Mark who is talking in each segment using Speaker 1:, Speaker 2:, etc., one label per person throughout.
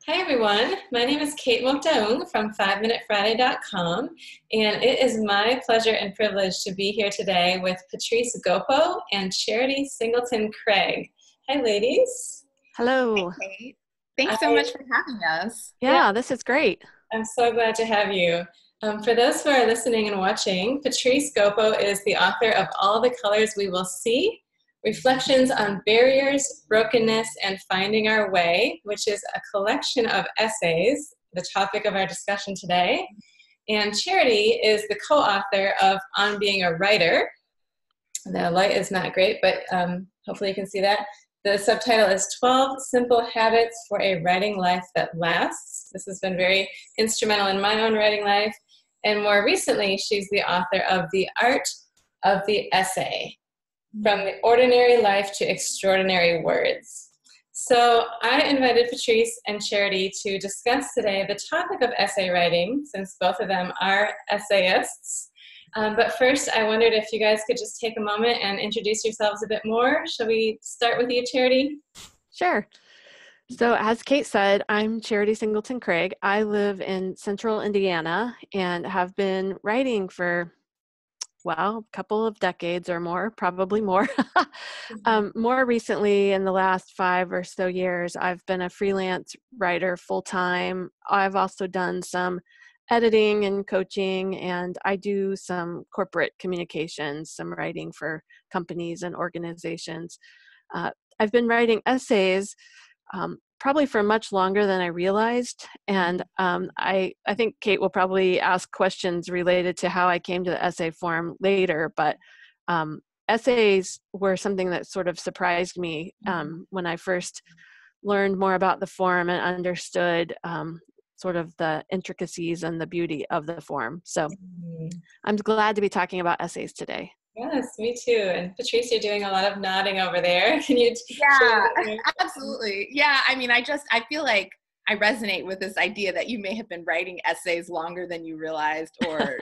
Speaker 1: Hi everyone, my name is Kate Motaung from 5minutefriday.com, and it is my pleasure and privilege to be here today with Patrice Gopo and Charity Singleton Craig. Hi ladies.
Speaker 2: Hello.
Speaker 3: Hi, Kate. Thanks so much for having us.
Speaker 2: Yeah, this is great.
Speaker 1: I'm so glad to have you. For those who are listening and watching, Patrice Gopo is the author of All the Colors We Will See, Reflections on Barriers, Brokenness, and Finding Our Way, which is a collection of essays, the topic of our discussion today. And Charity is the co-author of On Being a Writer. The light is not great, but hopefully you can see that. The subtitle is 12 Simple Habits for a Writing Life That Lasts. This has been very instrumental in my own writing life. And more recently, she's the author of The Art of the Essay, From the Ordinary Life to Extraordinary Words. So I invited Patrice and Charity to discuss today the topic of essay writing, since both of them are essayists. But first, I wondered if you guys could just take a moment and introduce yourselves a bit more. Shall we start with you, Charity?
Speaker 2: Sure. So as Kate said, I'm Charity Singleton Craig. I live in central Indiana and have been writing for, well, a couple of decades or more, probably more. More recently, in the last 5 or so years, I've been a freelance writer full-time. I've also done some editing and coaching, and I do some corporate communications, some writing for companies and organizations. I've been writing essays probably for much longer than I realized. And I think Kate will probably ask questions related to how I came to the essay form later, but essays were something that sort of surprised me when I first learned more about the form and understood sort of the intricacies and the beauty of the form. So I'm glad to be talking about essays today.
Speaker 1: Yes, me too. And Patrice, you're doing a lot of nodding over there. Can you?
Speaker 3: Yeah, absolutely. Yeah, I mean, I feel like I resonate with this idea that you may have been writing essays longer than you realized, or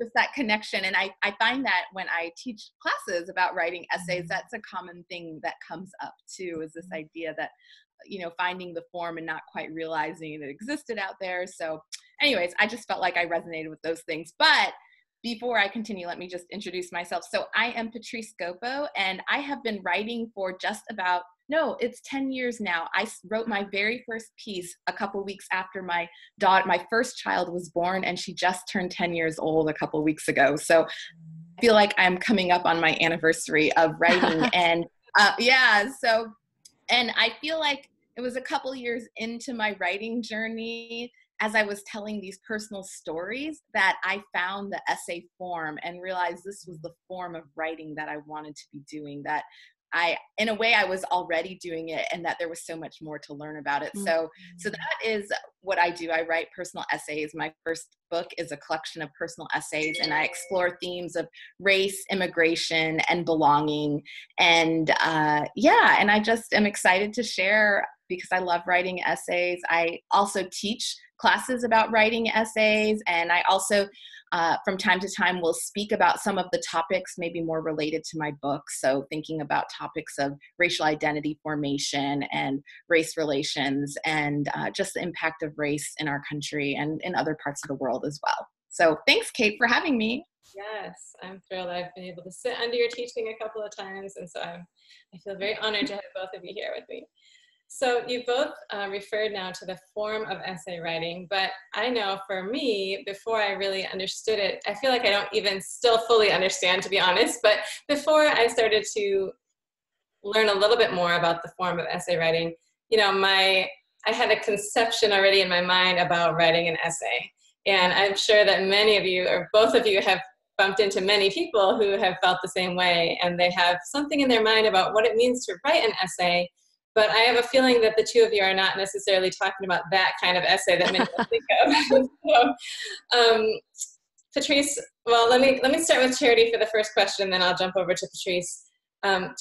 Speaker 3: just that connection. And I find that when I teach classes about writing essays, that's a common thing that comes up too, is this idea that, finding the form and not quite realizing it existed out there. So anyways, I just felt like I resonated with those things. But before I continue, let me just introduce myself. So I am Patrice Gopo, and I have been writing for it's 10 years now. I wrote my very first piece a couple weeks after my first child was born, and she just turned 10 years old a couple weeks ago. So I feel like I'm coming up on my anniversary of writing. And and I feel like it was a couple years into my writing journey, as I was telling these personal stories, that I found the essay form and realized this was the form of writing that I wanted to be doing, that in a way I was already doing it, and that there was so much more to learn about it. So that is what I do. I write personal essays. My first book is a collection of personal essays, and I explore themes of race, immigration, and belonging. And and I just am excited to share because I love writing essays. I also teach classes about writing essays, and I also from time to time will speak about some of the topics maybe more related to my book. So thinking about topics of racial identity formation and race relations, and just the impact of race in our country and in other parts of the world as well. So thanks, Kate, for having me.
Speaker 1: Yes, I'm thrilled. I've been able to sit under your teaching a couple of times, and so I feel very honored to have both of you here with me. So you both referred now to the form of essay writing, but I know for me, before I really understood it, I feel like I don't even still fully understand, to be honest, but before I started to learn a little bit more about the form of essay writing, I had a conception already in my mind about writing an essay. And I'm sure that many of you, or both of you, have bumped into many people who have felt the same way, and they have something in their mind about what it means to write an essay. But I have a feeling that the two of you are not necessarily talking about that kind of essay that many people think of. So, Patrice, well, let me start with Charity for the first question, then I'll jump over to Patrice.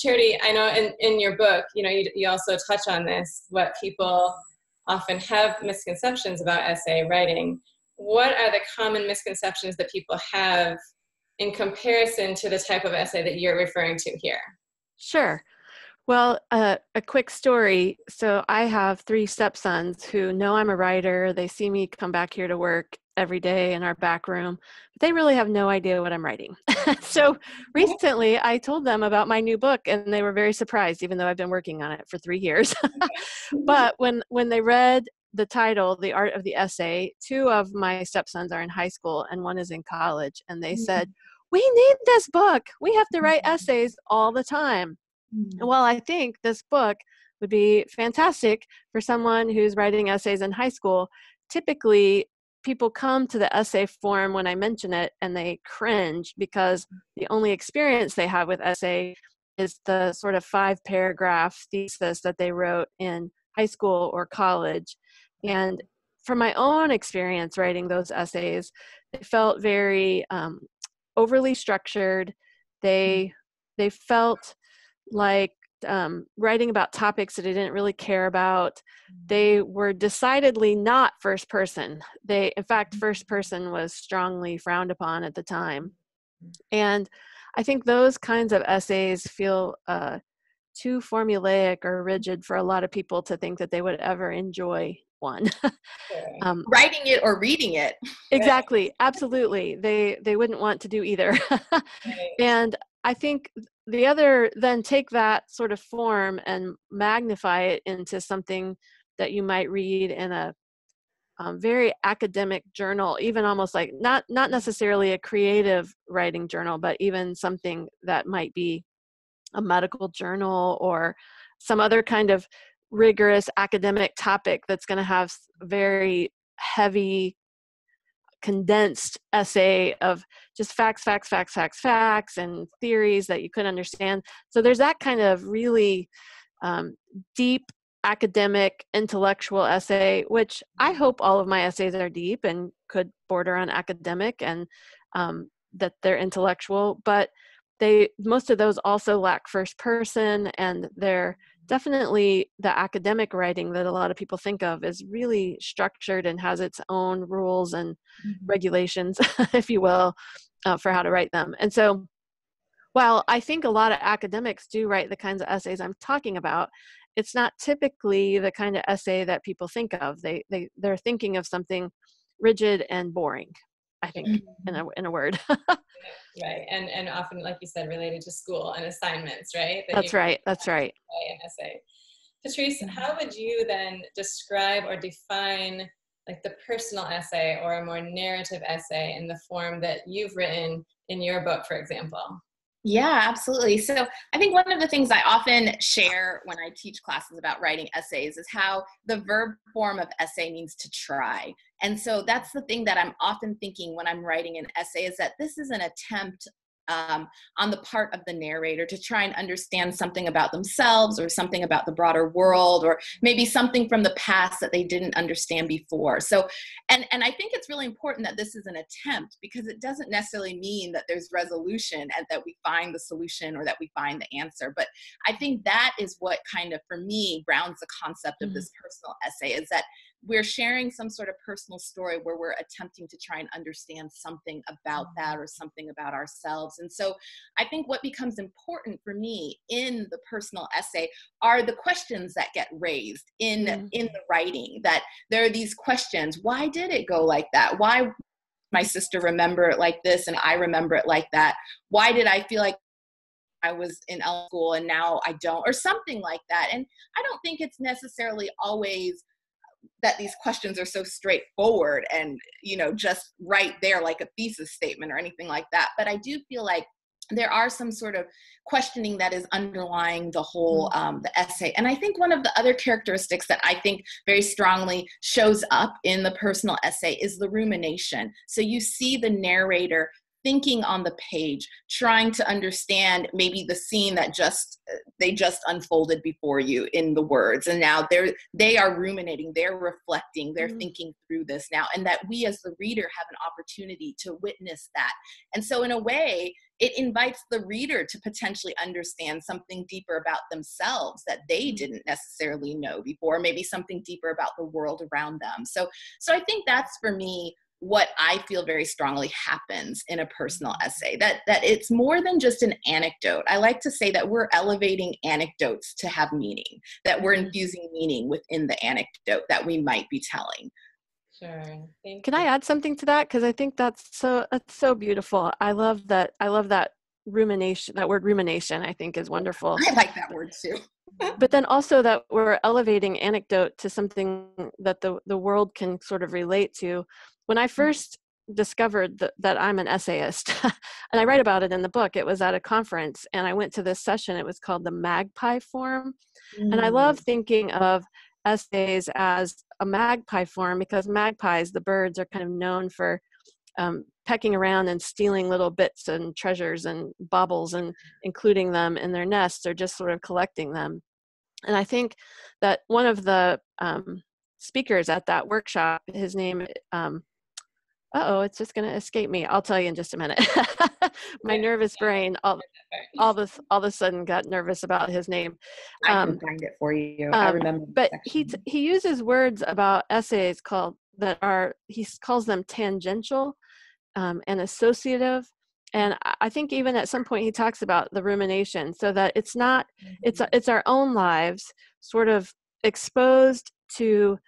Speaker 1: Charity, I know in your book, you also touch on this, what people often have misconceptions about essay writing. What are the common misconceptions that people have in comparison to the type of essay that you're referring to here?
Speaker 2: Sure. Well, a quick story. So I have 3 stepsons who know I'm a writer. They see me come back here to work every day in our back room, but they really have no idea what I'm writing. So recently I told them about my new book and they were very surprised, even though I've been working on it for 3 years. But when they read the title, The Art of the Essay, 2 of my stepsons are in high school and 1 is in college. And they said, "We need this book. We have to write essays all the time." Well, I think this book would be fantastic for someone who's writing essays in high school. Typically, people come to the essay form when I mention it and they cringe because the only experience they have with essay is the sort of 5-paragraph thesis that they wrote in high school or college. And from my own experience writing those essays, they felt very overly structured. They felt like writing about topics that I didn't really care about. They were decidedly not first person. In fact, first person was strongly frowned upon at the time. And I think those kinds of essays feel too formulaic or rigid for a lot of people to think that they would ever enjoy one.
Speaker 3: Writing it or reading it.
Speaker 2: Exactly, absolutely. They wouldn't want to do either. And I think the other, then take that sort of form and magnify it into something that you might read in a very academic journal, even almost like not necessarily a creative writing journal, but even something that might be a medical journal or some other kind of rigorous academic topic that's going to have very heavy condensed essay of just facts and theories that you couldn't understand. So there's that kind of really deep academic intellectual essay, which I hope all of my essays are deep and could border on academic and that they're intellectual, but most of those also lack first person, and they're definitely the academic writing that a lot of people think of is really structured and has its own rules and regulations, if you will, for how to write them. And so while I think a lot of academics do write the kinds of essays I'm talking about, it's not typically the kind of essay that people think of. They're thinking of something rigid and boring, I think, in a word.
Speaker 1: Right, and often, like you said, related to school and assignments, right?
Speaker 2: That's right. That's right.
Speaker 1: An essay. Patrice, how would you then describe or define like the personal essay or a more narrative essay in the form that you've written in your book, for example?
Speaker 3: Yeah, absolutely. So I think one of the things I often share when I teach classes about writing essays is how the verb form of essay means to try. And so that's the thing that I'm often thinking when I'm writing an essay, is that this is an attempt on the part of the narrator to try and understand something about themselves or something about the broader world, or maybe something from the past that they didn't understand before. So, and I think it's really important that this is an attempt, because it doesn't necessarily mean that there's resolution and that we find the solution or that we find the answer. But I think that is what kind of, for me, grounds the concept of this personal essay, is that we're sharing some sort of personal story where we're attempting to try and understand something about that or something about ourselves. And so I think what becomes important for me in the personal essay are the questions that get raised in the writing, that there are these questions. Why did it go like that? Why my sister remember it like this and I remember it like that? Why did I feel like I was in school and now I don't, or something like that? And I don't think it's necessarily always that these questions are so straightforward and, you know, just right there like a thesis statement or anything like that. But I do feel like there are some sort of questioning that is underlying the whole the essay. And I think one of the other characteristics that I think very strongly shows up in the personal essay is the rumination. So you see the narrator thinking on the page, trying to understand maybe the scene that they just unfolded before you in the words. And now they are ruminating, they're reflecting, they're thinking through this now, and that we as the reader have an opportunity to witness that. And so in a way, it invites the reader to potentially understand something deeper about themselves that they didn't necessarily know before, maybe something deeper about the world around them. So I think that's, for me, what I feel very strongly happens in a personal essay, that it's more than just an anecdote. I like to say that we're elevating anecdotes to have meaning, that we're infusing meaning within the anecdote that we might be telling.
Speaker 1: Sure.
Speaker 2: Can I add something to that? Because I think that's so beautiful. I love that rumination. That word rumination, I think, is wonderful.
Speaker 3: I like that word too.
Speaker 2: But then also that we're elevating anecdote to something that the world can sort of relate to. When I first discovered that I'm an essayist, and I write about it in the book, it was at a conference, and I went to this session. It was called the Magpie Forum. And I love thinking of essays as a magpie form, because magpies, the birds, are kind of known for pecking around and stealing little bits and treasures and baubles and including them in their nests, or just sort of collecting them. And I think that one of the speakers at that workshop, his name, it's just going to escape me. I'll tell you in just a minute. My nervous brain all of a sudden got nervous about his name.
Speaker 3: I can find it for you. I remember.
Speaker 2: But he uses words about essays he calls them tangential and associative. And I think even at some point he talks about the rumination, so that it's not, it's our own lives sort of exposed to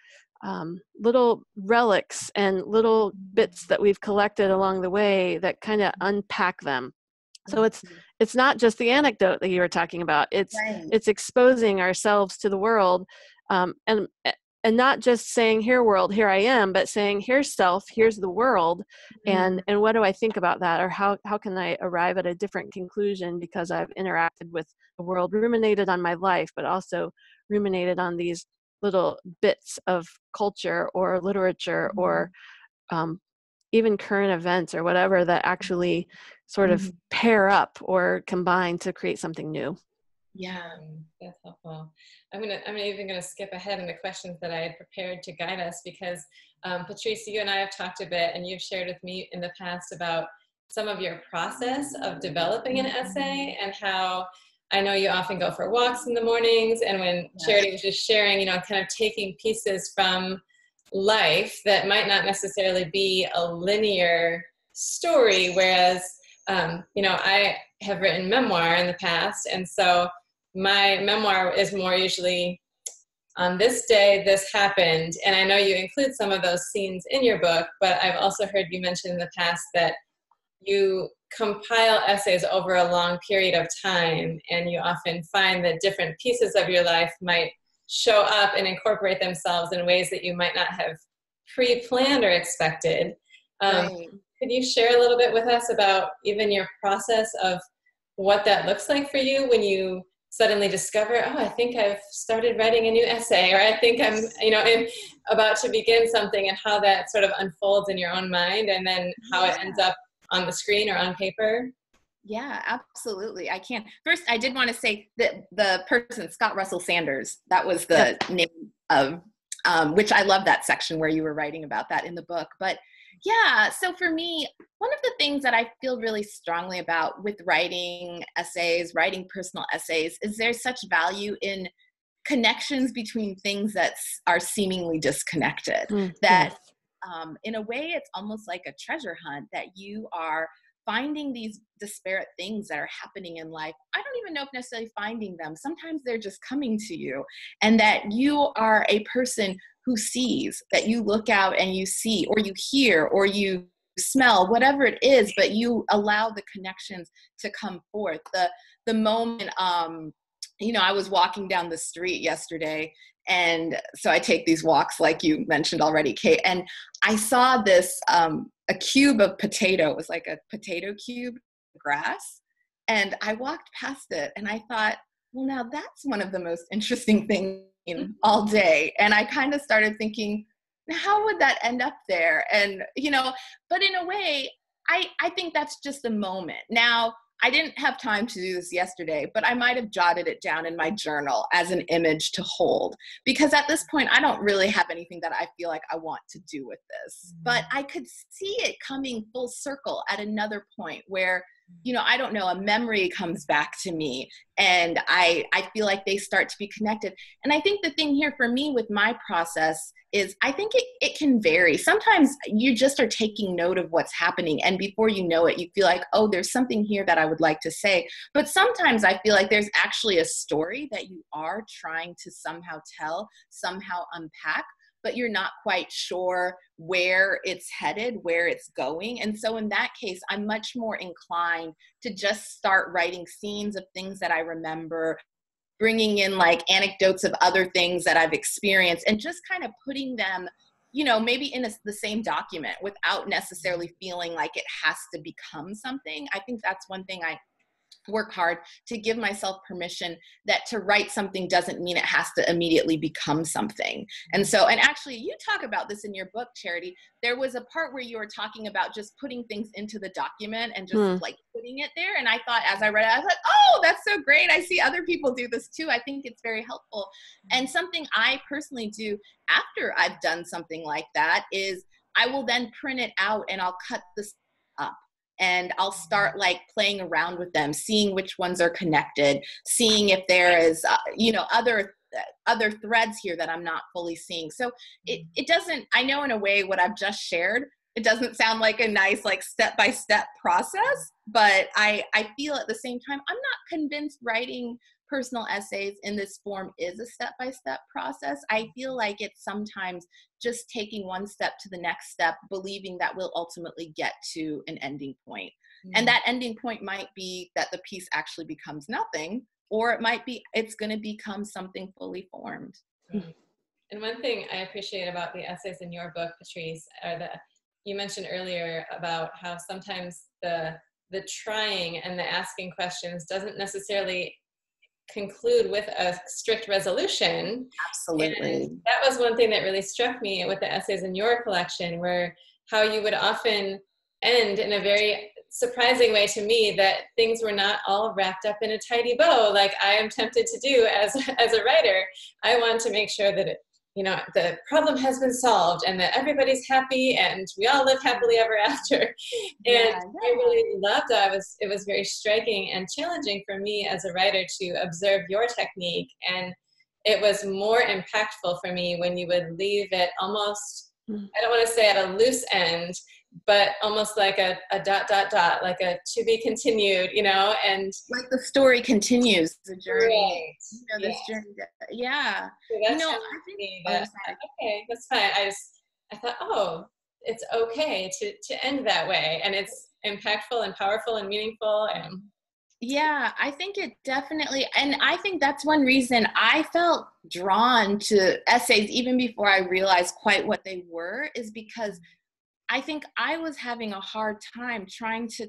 Speaker 2: little relics and little bits that we've collected along the way that kind of unpack them. So it's not just the anecdote that you were talking about. It's exposing ourselves to the world, and not just saying, here world, here I am, but saying, here's self, here's the world, and what do I think about that, or how can I arrive at a different conclusion because I've interacted with the world, ruminated on my life, but also ruminated on these little bits of culture or literature or even current events or whatever that actually sort of pair up or combine to create something new.
Speaker 1: Yeah, that's helpful. I'm even gonna skip ahead in the questions that I had prepared to guide us, because Patrice, you and I have talked a bit, and you've shared with me in the past about some of your process of developing an essay, and how I know you often go for walks in the mornings, and when Charity was just sharing, kind of taking pieces from life that might not necessarily be a linear story, whereas I have written memoir in the past, and so my memoir is more usually, on this day, this happened. And I know you include some of those scenes in your book, but I've also heard you mention in the past that you compile essays over a long period of time, and you often find that different pieces of your life might show up and incorporate themselves in ways that you might not have pre-planned or expected. Could you share a little bit with us about even your process of what that looks like for you when you suddenly discover, I think I've started writing a new essay, or I think I'm, about to begin something, and how that sort of unfolds in your own mind, and then how it ends up on the screen or on paper?
Speaker 3: Yeah, absolutely. I can. First, I did want to say that the person, Scott Russell Sanders, that was the name of, which I love that section where you were writing about that in the book. But yeah, so for me, one of the things that I feel really strongly about with writing essays, writing personal essays, is there's such value in connections between things that are seemingly disconnected. That in a way, it's almost like a treasure hunt, that you are finding these disparate things that are happening in life. I don't even know if necessarily finding them. Sometimes they're just coming to you, and that you are a person who sees, that you look out and you see, or you hear, or you smell, whatever it is, but you allow the connections to come forth. The moment, I was walking down the street yesterday, and so I take these walks like you mentioned already, Kate, and I saw this, a cube of potato. It was like a potato cube, grass, and I walked past it, and I thought, well, now that's one of the most interesting things all day. And I kind of started thinking, how would that end up there? And, but in a way, I think that's just a moment. Now, I didn't have time to do this yesterday, but I might have jotted it down in my journal as an image to hold, because at this point, I don't really have anything that I feel like I want to do with this. But I could see it coming full circle at another point where I don't know, a memory comes back to me, and I feel like they start to be connected. And I think the thing here for me with my process is I think it can vary. Sometimes you just are taking note of what's happening, and before you know it, you feel like, oh, there's something here that I would like to say. But sometimes I feel like there's actually a story that you are trying to somehow tell, somehow unpack, but you're not quite sure where it's headed, where it's going. And so in that case, I'm much more inclined to just start writing scenes of things that I remember, bringing in like anecdotes of other things that I've experienced, and just kind of putting them, maybe in the same document without necessarily feeling like it has to become something. I think that's one thing I work hard to give myself permission, that to write something doesn't mean it has to immediately become something. And actually you talk about this in your book, Charity. There was a part where you were talking about just putting things into the document and just like putting it there. And I thought, as I read it, I thought, oh, that's so great. I see other people do this too. I think it's very helpful. And something I personally do after I've done something like that is I will then print it out and I'll cut this up. And I'll start like playing around with them, seeing which ones are connected, seeing if there is, other threads here that I'm not fully seeing. So it doesn't, I know in a way what I've just shared, it doesn't sound like a nice, like step-by-step process, but I feel at the same time, I'm not convinced writing personal essays in this form is a step-by-step process. I feel like it's sometimes just taking one step to the next step, believing that we'll ultimately get to an ending point. And that ending point might be that the piece actually becomes nothing, or it might be it's going to become something fully formed.
Speaker 1: And one thing I appreciate about the essays in your book, Patrice, are that you mentioned earlier about how sometimes the trying and the asking questions doesn't necessarily conclude with a strict resolution.
Speaker 3: Absolutely.
Speaker 1: And that was one thing that really struck me with the essays in your collection, where how you would often end in a very surprising way to me, that things were not all wrapped up in a tidy bow like I am tempted to do as a writer. I want to make sure that the problem has been solved and that everybody's happy and we all live happily ever after. And I really loved it. It was very striking and challenging for me as a writer to observe your technique. And it was more impactful for me when you would leave it almost, I don't want to say at a loose end, but almost like a ... like a to be continued, and
Speaker 3: like the story continues, the journey,
Speaker 1: right.
Speaker 3: This journey. Yeah.
Speaker 1: So I think okay, that's fine. I thought, oh, it's okay to end that way, and it's impactful and powerful and meaningful. And
Speaker 3: yeah, I think it definitely, and I think that's one reason I felt drawn to essays even before I realized quite what they were, is because I think I was having a hard time trying to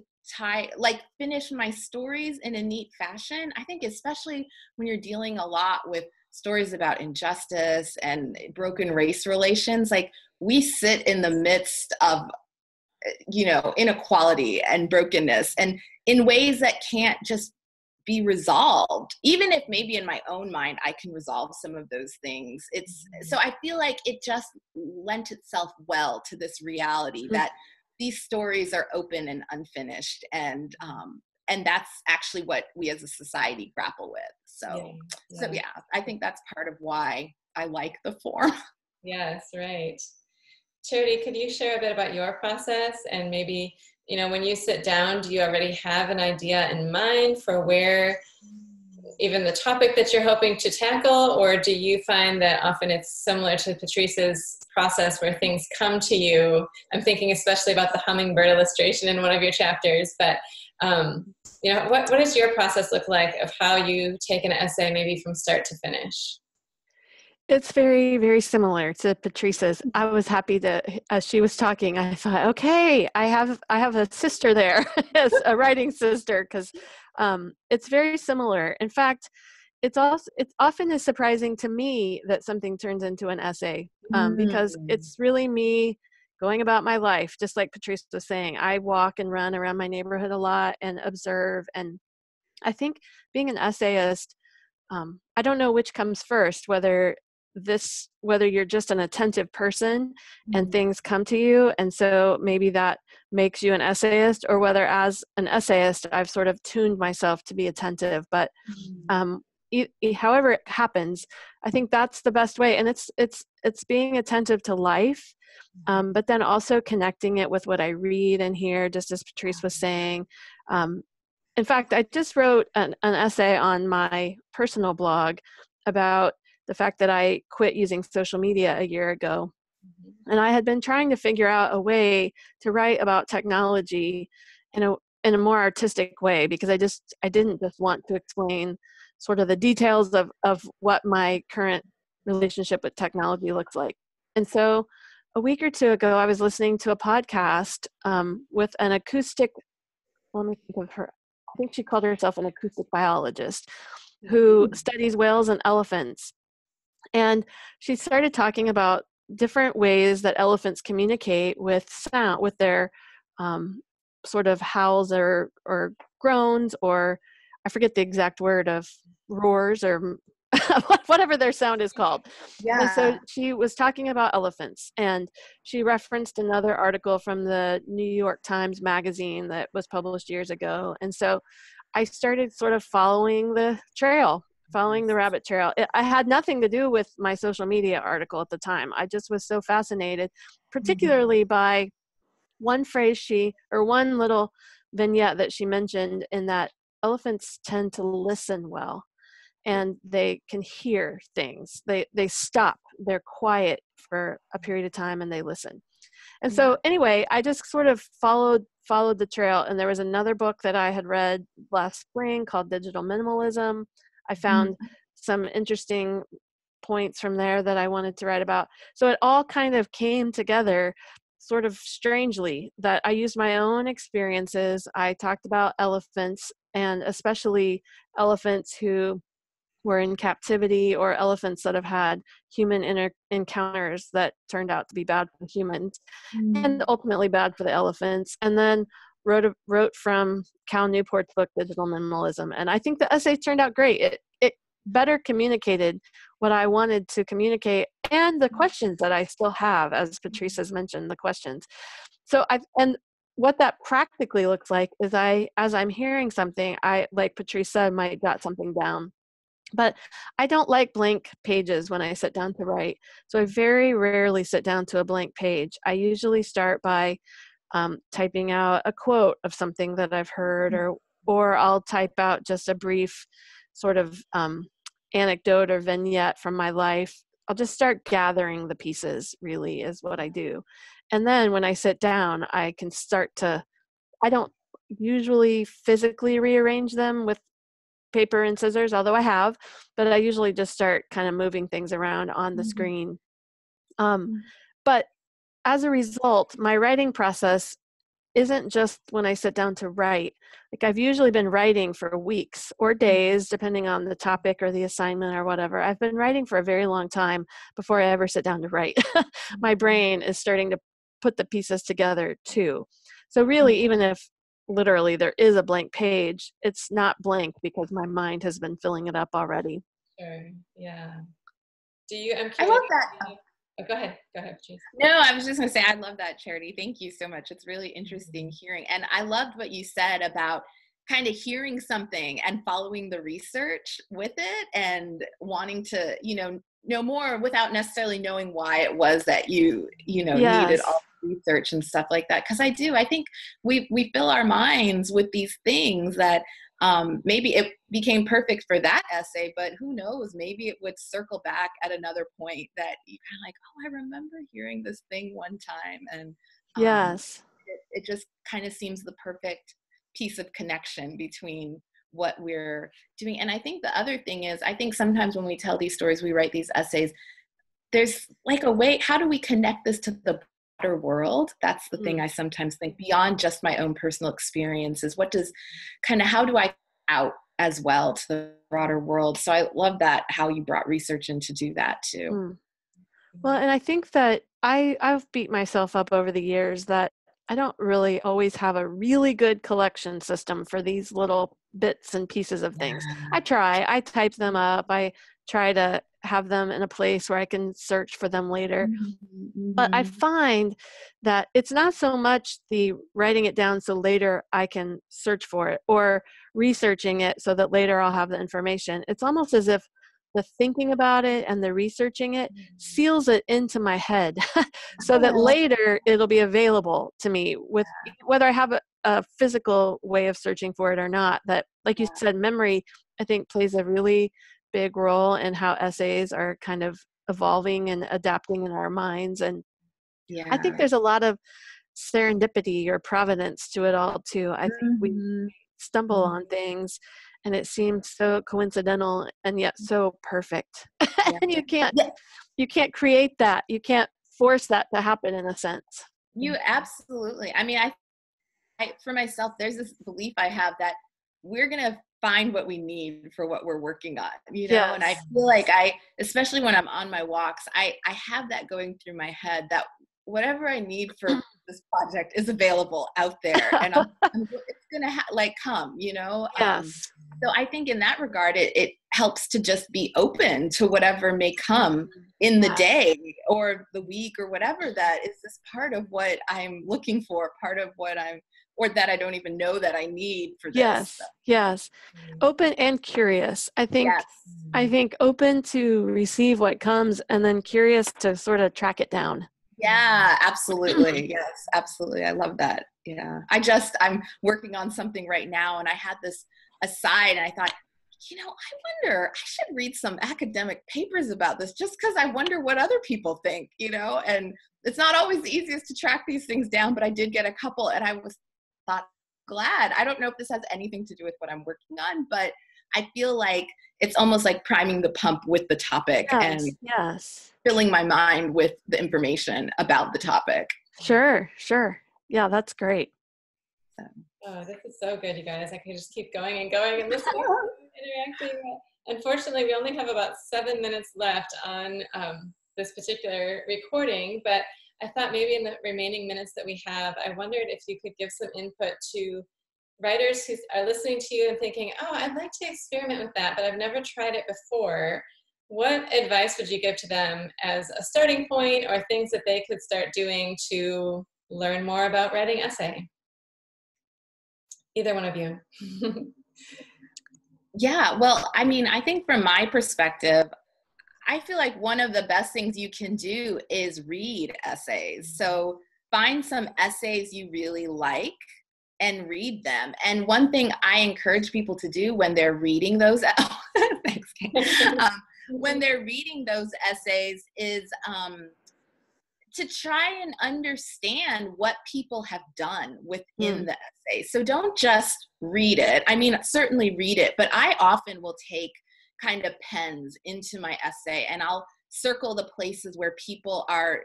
Speaker 3: finish my stories in a neat fashion. I think especially when you're dealing a lot with stories about injustice and broken race relations, like we sit in the midst of, inequality and brokenness, and in ways that can't just be resolved, even if maybe in my own mind I can resolve some of those things. So I feel like it just lent itself well to this reality that these stories are open and unfinished, and that's actually what we as a society grapple with. So I think that's part of why I like the form.
Speaker 1: Yes, right. Charity, could you share a bit about your process, and maybe, when you sit down, do you already have an idea in mind for where even the topic that you're hoping to tackle, or do you find that often it's similar to Patrice's process where things come to you? I'm thinking especially about the hummingbird illustration in one of your chapters, but what does your process look like of how you take an essay maybe from start to finish?
Speaker 2: It's very, very similar to Patrice's. I was happy that as she was talking, I thought, okay, I have a sister there, as a writing sister, because it's very similar. In fact, it's often is surprising to me that something turns into an essay, because it's really me going about my life, just like Patrice was saying. I walk and run around my neighborhood a lot and observe, and I think being an essayist, I don't know which comes first, whether this, whether you're just an attentive person and things come to you, and so maybe that makes you an essayist, or whether as an essayist I've sort of tuned myself to be attentive. But however it happens, I think that's the best way. And it's being attentive to life, but then also connecting it with what I read and hear, just as Patrice was saying. In fact, I just wrote an essay on my personal blog about the fact that I quit using social media a year ago. And I had been trying to figure out a way to write about technology in a more artistic way, because I didn't just want to explain sort of the details of what my current relationship with technology looks like. And so a week or two ago, I was listening to a podcast with an acoustic, let me think of her, I think she called herself an acoustic biologist who studies whales and elephants. And she started talking about different ways that elephants communicate with sound, with their sort of howls or groans, or I forget the exact word of roars, or whatever their sound is called.
Speaker 3: Yeah.
Speaker 2: And so she was talking about elephants, and she referenced another article from the New York Times magazine that was published years ago. And so I started sort of following the rabbit trail. I had nothing to do with my social media article at the time. I just was so fascinated, particularly by one phrase one little vignette that she mentioned, in that elephants tend to listen well, and they can hear things. They stop, they're quiet for a period of time, and they listen. And so anyway, I just sort of followed the trail. And there was another book that I had read last spring called Digital Minimalism. I found some interesting points from there that I wanted to write about. So it all kind of came together sort of strangely, that I used my own experiences. I talked about elephants, and especially elephants who were in captivity, or elephants that have had human encounters that turned out to be bad for the humans and ultimately bad for the elephants. And then wrote from Cal Newport's book, Digital Minimalism. And I think the essay turned out great. It better communicated what I wanted to communicate, and the questions that I still have, as Patrice has mentioned, the questions. So and what that practically looks like is as I'm hearing something, I, like Patrice said, might jot something down. But I don't like blank pages when I sit down to write. So I very rarely sit down to a blank page. I usually start by typing out a quote of something that I've heard, or I'll type out just a brief sort of anecdote or vignette from my life. I'll just start gathering the pieces, really, is what I do. And then when I sit down, I can I don't usually physically rearrange them with paper and scissors, although I have, but I usually just start kind of moving things around on the screen. But as a result, my writing process isn't just when I sit down to write. Like, I've usually been writing for weeks or days, depending on the topic or the assignment or whatever. I've been writing for a very long time before I ever sit down to write. My brain is starting to put the pieces together too. So really, even if literally there is a blank page, it's not blank because my mind has been filling it up already.
Speaker 1: Sure. Yeah. I'm curious.
Speaker 3: I love that.
Speaker 1: Oh, go ahead, Patrice.
Speaker 3: No, I was just going to say, I love that, Charity. Thank you so much. It's really interesting hearing. And I loved what you said about kind of hearing something and following the research with it, and wanting to, know more without necessarily knowing why it was that you needed all the research and stuff like that. Because I think we fill our minds with these things that maybe it became perfect for that essay, but who knows, maybe it would circle back at another point that you kind of like, oh, I remember hearing this thing one time. And it just kind of seems the perfect piece of connection between what we're doing. And I think the other thing is, I think sometimes when we tell these stories, we write these essays, there's like a way, how do we connect this to the broader world? That's the thing I sometimes think, beyond just my own personal experiences. How do I out as well to the broader world? So I love that, how you brought research in to do that too.
Speaker 2: Well, and I think that I've beat myself up over the years that I don't really always have a really good collection system for these little bits and pieces of things. I try, I type them up, I try to have them in a place where I can search for them later.
Speaker 3: Mm-hmm.
Speaker 2: But I find that it's not so much the writing it down so later I can search for it, or researching it so that later I'll have the information. It's almost as if the thinking about it and the researching it seals it into my head so that later it'll be available to me, with whether I have a physical way of searching for it or not. That, like you said, memory, I think, plays a really big role in how essays are kind of evolving and adapting in our minds. And I think there's a lot of serendipity or providence to it all too. I think we stumble on things and it seems so coincidental and yet so perfect. And you can't create that. You can't force that to happen, in a sense.
Speaker 3: You absolutely. I mean, I for myself, there's this belief I have that we're going to find what we need for what we're working on, you know?
Speaker 2: Yes.
Speaker 3: And I feel like especially when I'm on my walks, I have that going through my head, that whatever I need for this project is available out there, and it's going to come, you know?
Speaker 2: Yes.
Speaker 3: So I think in that regard, it helps to just be open to whatever may come in the day or the week or whatever, that is this part of what I'm looking for, part of what or that I don't even know that I need for this.
Speaker 2: Yes. Open and curious. I think open to receive what comes, and then curious to sort of track it down.
Speaker 3: Yeah, absolutely. Yes, absolutely. I love that. Yeah. I'm working on something right now, and I had this aside, and I thought, I wonder, I should read some academic papers about this, just because I wonder what other people think, and it's not always the easiest to track these things down, but I did get a couple, and I thought glad. I don't know if this has anything to do with what I'm working on, but I feel like it's almost like priming the pump with the topic and filling my mind with the information about the topic.
Speaker 2: Sure. Yeah, that's great.
Speaker 1: Oh, this is so good, you guys. I can just keep going and going and listening and interacting. Unfortunately, we only have about 7 minutes left on this particular recording, but I thought maybe in the remaining minutes that we have, I wondered if you could give some input to writers who are listening to you and thinking, oh, I'd like to experiment with that, but I've never tried it before. What advice would you give to them as a starting point, or things that they could start doing to learn more about writing essay? Either one of you.
Speaker 3: Yeah, well, I mean, I think from my perspective, I feel like one of the best things you can do is read essays. So find some essays you really like and read them. And one thing I encourage people to do when they're reading those, thanks, Kate. When they're reading those essays is to try and understand what people have done within the essay. So don't just read it. I mean, certainly read it, but I often will take kind of pens into my essay, and I'll circle the places where people are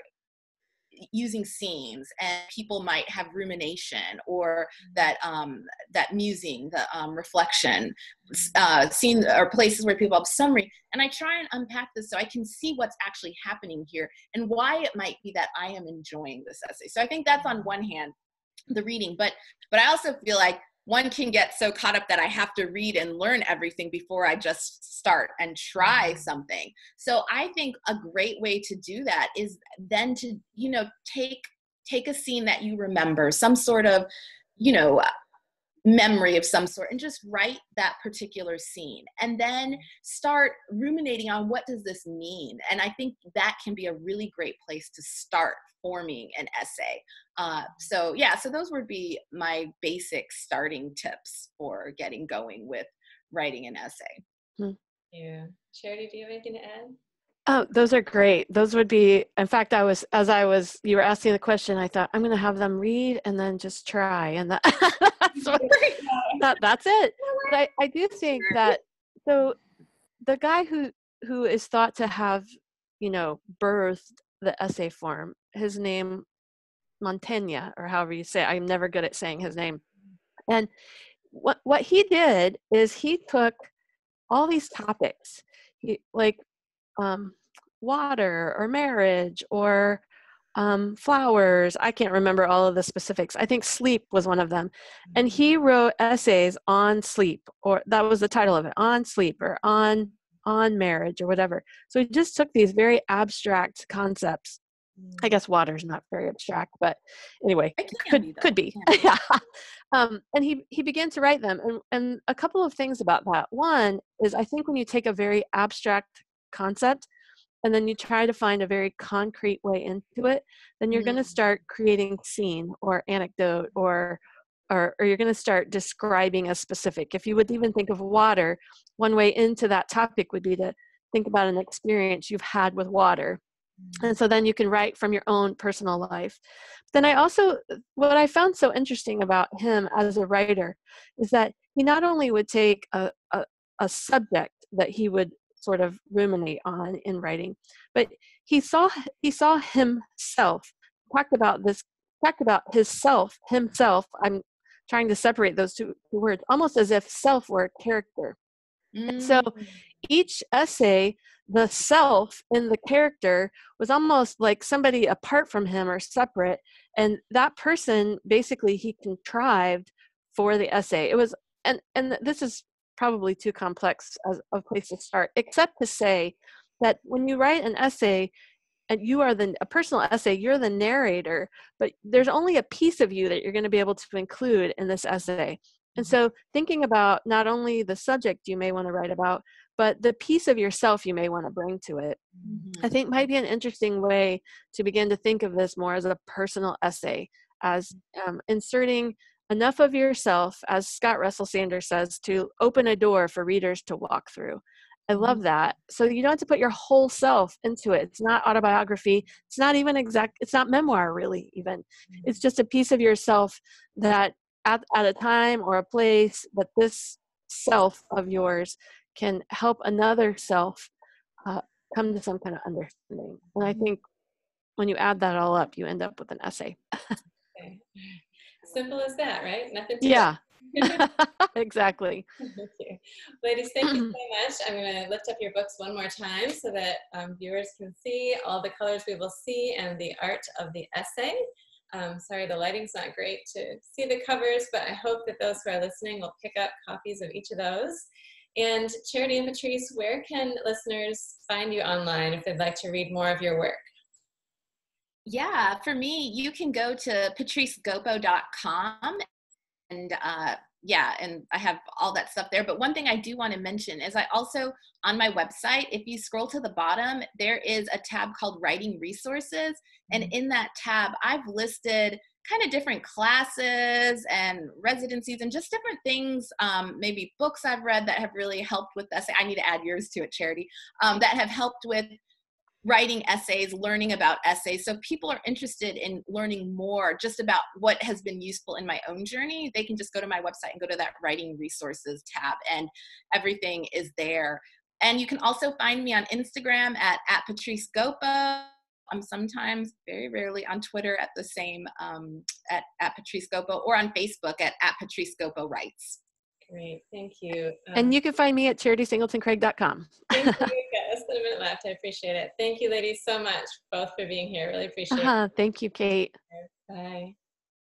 Speaker 3: using scenes, and people might have rumination, or that musing, the reflection, scene, or places where people have summary. And I try and unpack this so I can see what's actually happening here and why it might be that I am enjoying this essay. So I think that's on one hand, the reading, but I also feel like one can get so caught up that I have to read and learn everything before I just start and try something. So I think a great way to do that is then to, take a scene that you remember, some sort of, memory of some sort, and just write that particular scene, and then start ruminating on what does this mean. And I think that can be a really great place to start forming an essay. So those would be my basic starting tips for getting going with writing an essay.
Speaker 1: Yeah. Charity, do you have anything to add?
Speaker 2: Oh, those are great. Those would be, in fact, you were asking the question, I thought, I'm going to have them read and then just try. And that's it. But I do think that, so the guy who is thought to have, birthed the essay form, his name, Montaigne, or however you say it, I'm never good at saying his name. And what he did is he took all these topics, water or marriage or flowers. I can't remember all of the specifics. I think sleep was one of them. And he wrote essays on sleep, or that was the title of it, on sleep, or on on marriage or whatever. So he just took these very abstract concepts. I guess water is not very abstract, but anyway,
Speaker 3: It can be, though.
Speaker 2: could be.
Speaker 3: It can be.
Speaker 2: Yeah. And he began to write them. And a couple of things about that. One is, I think when you take a very abstract concept and then you try to find a very concrete way into it, then you're going to start creating scene or anecdote, or you're going to start describing a specific. If you would even think of water, one way into that topic would be to think about an experience you've had with water. And so then you can write from your own personal life. Then what I found so interesting about him as a writer is that he not only would take a subject that he would sort of ruminate on in writing, but he saw himself, talked about himself. I'm trying to separate those two words, almost as if self were a character. And so each essay, the self in the character was almost like somebody apart from him or separate. And that person, basically, he contrived for the essay. It was, and this is probably too complex as a place to start, except to say that when you write an essay, and you are a personal essay, you're the narrator, but there's only a piece of you that you're going to be able to include in this essay. And so thinking about not only the subject you may want to write about, but the piece of yourself you may want to bring to it, I think might be an interesting way to begin to think of this more as a personal essay, as inserting enough of yourself, as Scott Russell Sanders says, to open a door for readers to walk through. I love that. So you don't have to put your whole self into it. It's not autobiography. It's not even it's not memoir really even. It's just a piece of yourself that at a time or a place, but this self of yours can help another self come to some kind of understanding. And I think when you add that all up, you end up with an essay.
Speaker 1: Okay. Simple as that, right? Nothing to
Speaker 2: Yeah. Exactly.
Speaker 1: Thank you. Ladies, thank you so much. I'm going to lift up your books one more time so that viewers can see all the colors we will see and the art of the essay. Sorry, the lighting's not great to see the covers, but I hope that those who are listening will pick up copies of each of those. And Charity and Patrice, where can listeners find you online if they'd like to read more of your work?
Speaker 3: Yeah, for me, you can go to patricegopo.com and and I have all that stuff there. But one thing I do want to mention is I also, on my website, if you scroll to the bottom, there is a tab called Writing Resources. And in that tab, I've listed kind of different classes and residencies and just different things, maybe books I've read that have really helped with essay. I need to add yours to it, Charity, that have helped with writing essays, learning about essays. So if people are interested in learning more just about what has been useful in my own journey, they can just go to my website and go to that Writing Resources tab, and everything is there. And you can also find me on Instagram at Patrice Gopo. I'm sometimes, very rarely, on Twitter at the same, at Patrice Gopo, or on Facebook at Patrice Gopo Writes.
Speaker 1: Great, thank you.
Speaker 2: And you can find me at charitysingletoncraig.com.
Speaker 1: Thank you. Got less than a minute left. I appreciate it. Thank you, ladies, so much, both for being here. Really appreciate it.
Speaker 2: Thank you, Kate.
Speaker 1: Bye.